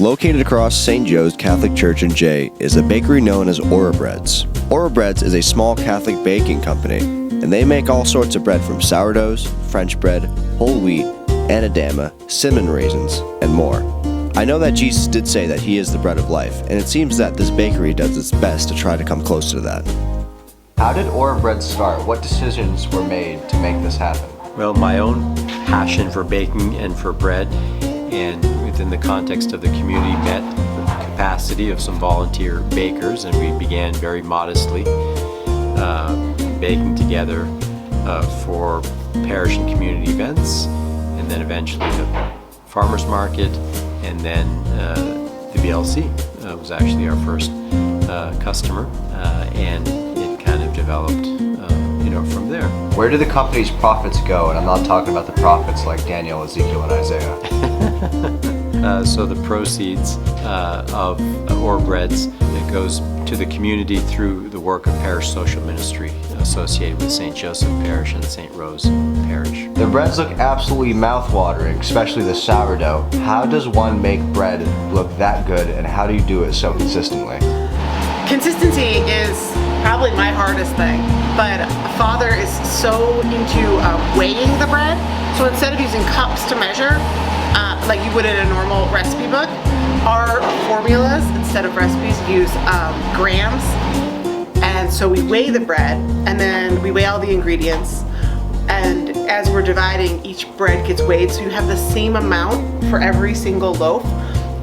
Located across St. Joe's Catholic Church in Jay is a bakery known as Ora Breads. Ora Breads is a small Catholic baking company, and they make all sorts of bread from sourdoughs, French bread, whole wheat, anadama, cinnamon raisins, and more. I know that Jesus did say that he is the bread of life, and it seems that this bakery does its best to try to come closer to that. How did Ora Breads start? What decisions were made to make this happen? Well, my own passion for baking and for bread, and within the context of the community, met the capacity of some volunteer bakers, and we began very modestly baking together for parish and community events, and then eventually the farmers market, and then the BLC was actually our first customer, and it kind of developed from there. Where do the company's profits go? And I'm not talking about the profits like Daniel, Ezekiel, and Isaiah. So the proceeds of Ora Breads, it goes to the community through the work of parish social ministry associated with St. Joseph Parish and St. Rose Parish. The breads look absolutely mouth-watering, especially the sourdough. How does one make bread look that good, and how do you do it so consistently? Consistency is probably my hardest thing, but Father is so into weighing the bread. So instead of using cups to measure, like you would in a normal recipe book, our formulas, instead of recipes, use grams. And so we weigh the bread, and then we weigh all the ingredients. And as we're dividing, each bread gets weighed, so you have the same amount for every single loaf.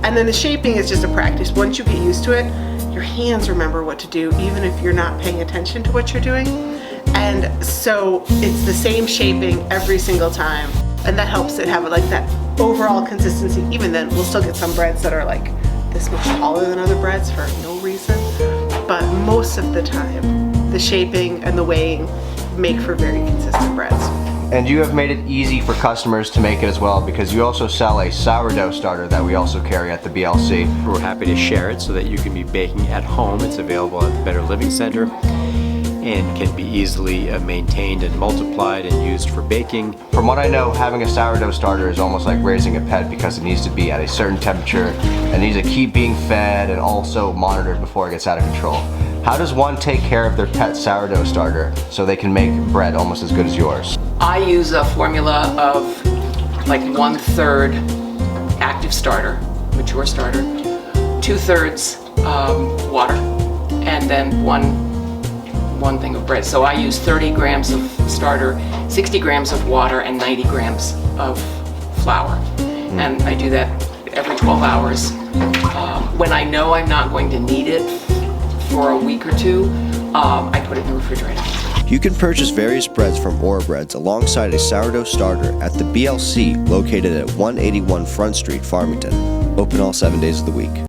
And then the shaping is just a practice. Once you get used to it, your hands remember what to do, even if you're not paying attention to what you're doing. And so it's the same shaping every single time. And that helps it have like that overall consistency. Even then, we'll still get some breads that are like this much taller than other breads for no reason. But most of the time, the shaping and the weighing make for very consistent breads. And you have made it easy for customers to make it as well, because you also sell a sourdough starter that we also carry at the BLC. We're happy to share it so that you can be baking at home. It's available at the Better Living Center and can be easily maintained and multiplied and used for baking. From what I know, having a sourdough starter is almost like raising a pet, because it needs to be at a certain temperature and needs to keep being fed and also monitored before it gets out of control. How does one take care of their pet sourdough starter so they can make bread almost as good as yours? I use a formula of like 1/3 active starter, mature starter, 2/3 water, and then one thing of bread. So I use 30 grams of starter, 60 grams of water, and 90 grams of flour. And I do that every 12 hours. When I know I'm not going to need it for a week or two, I put it in the refrigerator. You can purchase various breads from Ora Breads alongside a sourdough starter at the BLC located at 181 Front Street, Farmington. Open all 7 days of the week.